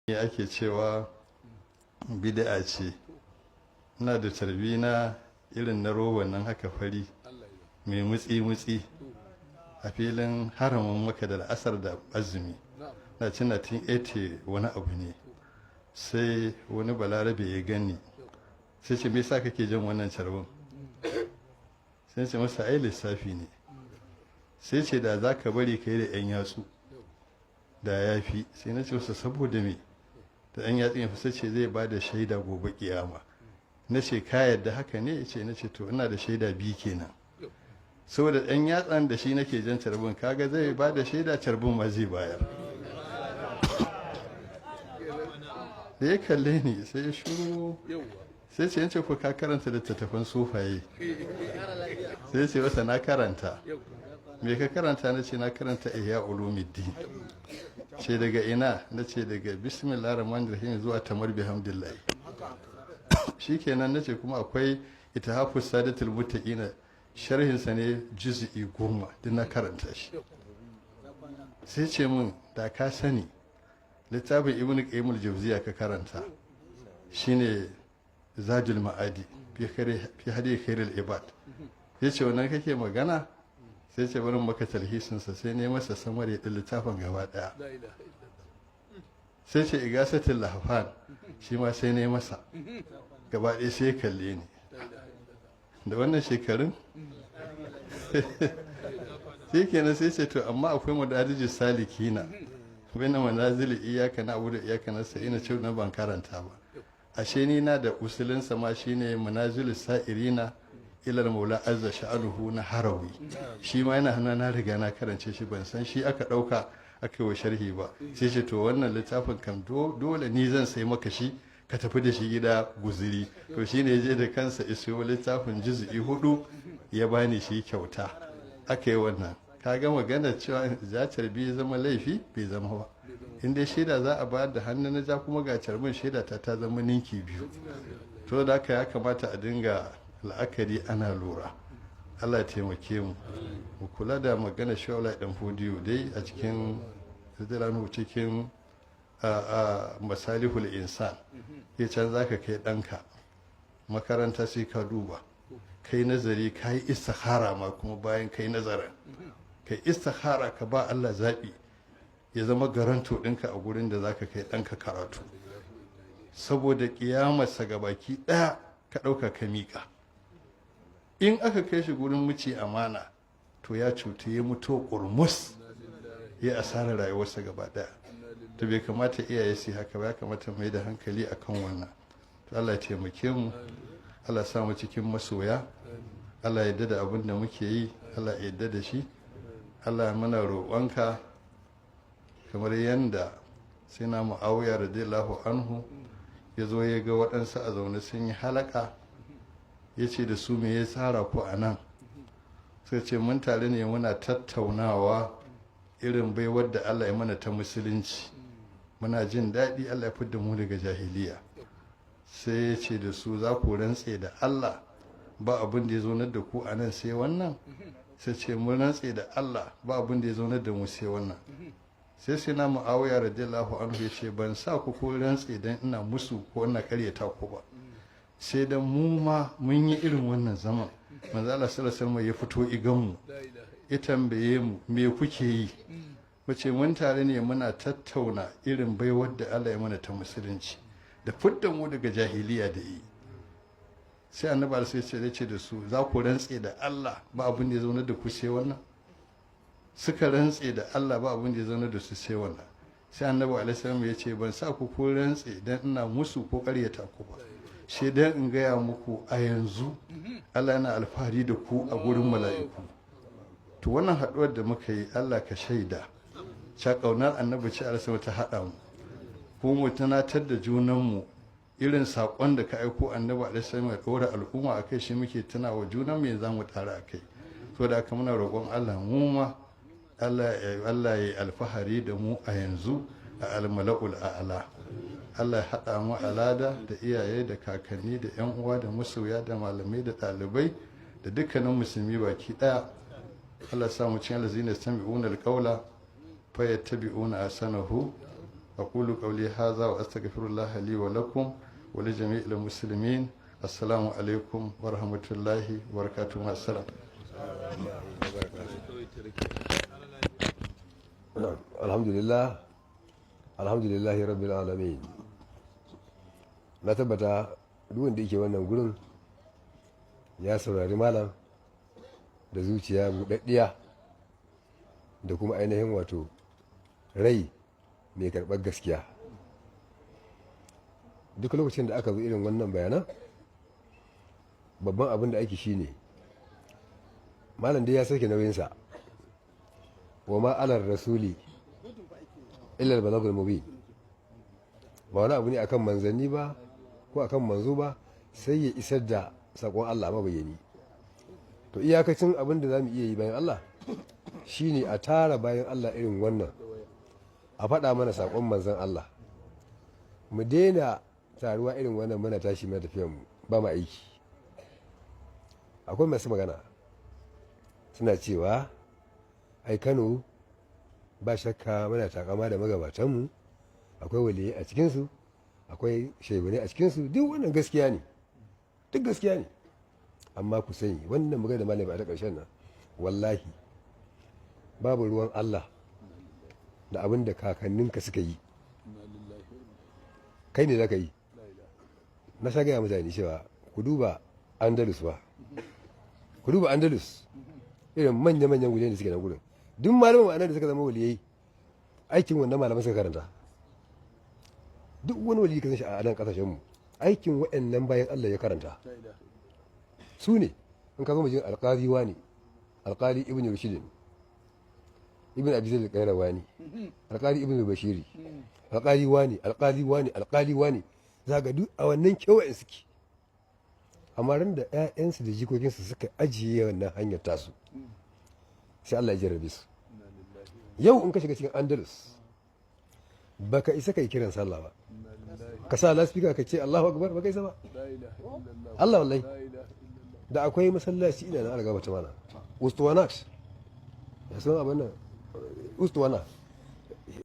ne ake cewa bid'a ce. Ina da tarbina irin na roban nan haka fari mai mutsi-mutsi a filin haramin maka da asar da azumi na cin 1980 wani abu ne. Sai wani balarabe ya gani sai ce me yasa kake jan wannan carbin, sai ce masa ai lissafi ne. sai ce da za ka bari ka yi da 'yan yatsu da ya fi. sai na ce masa saboda me da 'yan yatsu ya fi, sai ce zai ba da shaida gobe kiyama. na ce ka yadda haka ne ya ce, na ce to ina da shaida biyu kenan, saboda 'yan yatsan da shi nake jan carbin kaga zai ba da shaida carbin ma zai bayar. da ya kalle ni sai ya shuru, sai ce yance ko ka karanta littattafan sufaye, sai ce wasa na karanta. me ka karanta? na ce na karanta ihya ulumuddin. ce daga ina? na ce daga bismillahir rahmanir rahim zuwa tamar bihamdillah. shikenan na ce kuma akwai itihafus sadatul muttaqina sharhinsa ne juz'i 10 duk na karanta shi. sai ce mun da ka sani littafin ibn qayyim al-jawziya ka karanta shine zadul ma'adi fi hadi khairul ibad. sai ce wannan kake magana? sai ce bari maka talhisin sa. sai ne masa samari din littafin gaba daya. sai ce igasatul lahfan shi ma sai ne masa gaba ɗaya. sai ya kalle ni da wannan shekarun sai kenan sai ce to amma akwai madarijus salikina baina manazili iyaka na abu da iyaka na sa'ina ce na ban karanta ba. ashe ni na da usulinsa ma shine manazilus sa'irina ilal maula azza sha'aluhu na harawi. shi ma yana hannun na riga na karance shi, ban san shi aka dauka aka yi sharhi ba. sai ce to wannan littafin kam dole ni zan sai maka shi ka tafi da shi gida guziri. to shine ya je da kansa isiyo littafin juz'i 4 ya bani shi kyauta. aka yi wannan. ka ga magana cewa za carbi zama laifi bai zama ba. in dai shaida za a bayar da hannu na ja kuma ga carbin shaida ta zama ninki biyu. to da haka ya kamata a dinga la'akari ana lura. Allah ya taimake mu mu kula da magana shawala dan fodiyo dai a cikin zidiranu cikin masalihul insan. ya can zaka kai ɗanka makaranta sai ka duba kai nazari ka yi istikhara ma kuma bayan kai nazarin kai istikhara ka ba Allah zaɓi ya zama garanto ɗinka a gurin da zaka kai ɗanka karatu, saboda ƙiyamarsa ga baki ɗaya ka ɗauka ka miƙa. in aka kai shi gurin muci amana to ya cuta, ya mutu ƙurmus, ya asara rayuwarsa gaba ɗaya. to bai kamata iyaye su haka ba, ya kamata mai da hankali akan wannan. to Allah ya taimake mu, Allah ya sa mu cikin masoya, Allah ya yarda da abin da muke yi, Allah ya yarda da shi. Allah ya mana roƙonka kamar yanda sai na Muawiya radiyallahu anhu ya zo ya ga waɗansu a zaune sun yi halaka. ya ce da su me ya tsara ku a nan? sai ce mun tare ne muna tattaunawa irin baiwar da Allah ya mana ta musulunci, muna jin daɗi Allah ya fidda mu daga jahiliya. sai ya ce da su za ku rantse da Allah ba abin da ya zaunar da ku a nan sai wannan? sai ce mun rantse da Allah ba abin da ya zaunar da mu sai wannan. sai na Muawiya radiyallahu anhu ya ce ban sa ku ko rantse dan ina musu ko ina karyata ku ba, sai dan mu ma mun yi irin wannan zaman. manzo Allah sallallahu alaihi wasallam ya fito igan mu ya tambaye mu me kuke yi? wace mun tare ne muna tattauna irin baiwar da Allah ya mana ta musulunci da fidda mu daga jahiliya da yi. sai annabi sai ya ce da su za ku rantse da Allah ba abin da ya zauna da ku sai wannan? suka rantse da Allah ba abin da ya zauna da su sai wannan. sai annabi alaihi salam ya ce ban sa ku ko rantse dan ina musu ko ƙaryata ku ba, sai dan in gaya muku a yanzu Allah yana alfahari da ku a gurin mala'iku. to wannan haɗuwar da muka yi Allah ka shaida sha ƙaunar annabi ce alaihi ta haɗa mu, ko mu tunatar da junanmu irin saƙon da ka aiko annabi alaihi ya ɗora al'umma akai, shi muke tunawa junan me za mu tara akai. so da haka muna roƙon Allah mu ma Allah ya yi alfahari da mu a yanzu a almala'ul a'la. Allah ya haɗa mu alada da iyaye da kakanni da 'yan uwa da masoya da malamai da ɗalibai da dukkanin musulmi baki ɗaya. Allah ya sa mu cikin allazina yastami'una alqawla fayattabi'una ahsanahu aqulu qawli hadha wa astaghfirullaha li wa lakum wa li jami'il muslimin. Assalamu alaikum wa rahmatullahi wa barakatuh. Assalam. Alhamdulillah, alhamdulillahi rabbil alamin. Na tabbata duk wanda yake wannan gurin ya saurari malam da zuciya buɗaɗɗiya da kuma ainihin wato rai mai karɓar gaskiya. Duk lokacin da aka zo irin wannan bayanan, babban abin da ake shine malam dai ya sauke nauyinsa, wa ma alar rasuli illa al-balagul mubin. Ba wani abu ne akan manzanni ba ko akan manzo ba, sai ya isar da sakon Allah mabayani. To iyakacin abin da zamu iya yi bayan Allah shine a tara bayan Allah irin wannan, a faɗa mana sakon manzon Allah. Mu daina taruwa irin wannan muna tashi mai tafiyan mu ba mu aiki. Akwai masu magana suna cewa ai Kano ba shakka muna takama da magabatanmu, akwai waliyai a cikinsu, akwai shehunai a cikinsu, duk wannan gaskiya ne, duk gaskiya ne. Amma ku sani wannan magana da malami a ta ƙarshen nan, wallahi babu ruwan Allah da abin da kakanninka suka yi, kai ne za ka yi. Na sha gaya mutane cewa ku duba Andalus ba, ku duba Andalus irin manya-manyan guje da suke nan gurin, duk malaman ma'anar da suka zama waliyai aikin wannan malaman suka karanta. Duk wani waliyi ka san shi a nan kasashenmu aikin waɗannan bayan Allah ya karanta. Su ne in ka zo jin alƙali wani, alƙali ibn Rushd, ibn Abi Zaid al-Qayrawani, alƙali ibn Bashiri, alƙali wani, alƙali wani, alƙali wani, za ga duk a wannan kewayen suke. Amma ran da 'ya'yansu da jikokinsu suka ajiye wannan hanyar tasu, sai Allah ya jarrabe su. Yau in ka shiga cikin Andalus baka isa kai kiran sallah ba, ka sa laspika ka ce Allahu akbar, baka isa ba. Allah wallahi, da akwai masallaci ina na algaba ta mana Ustuwanat, ya san abin nan Ustuwana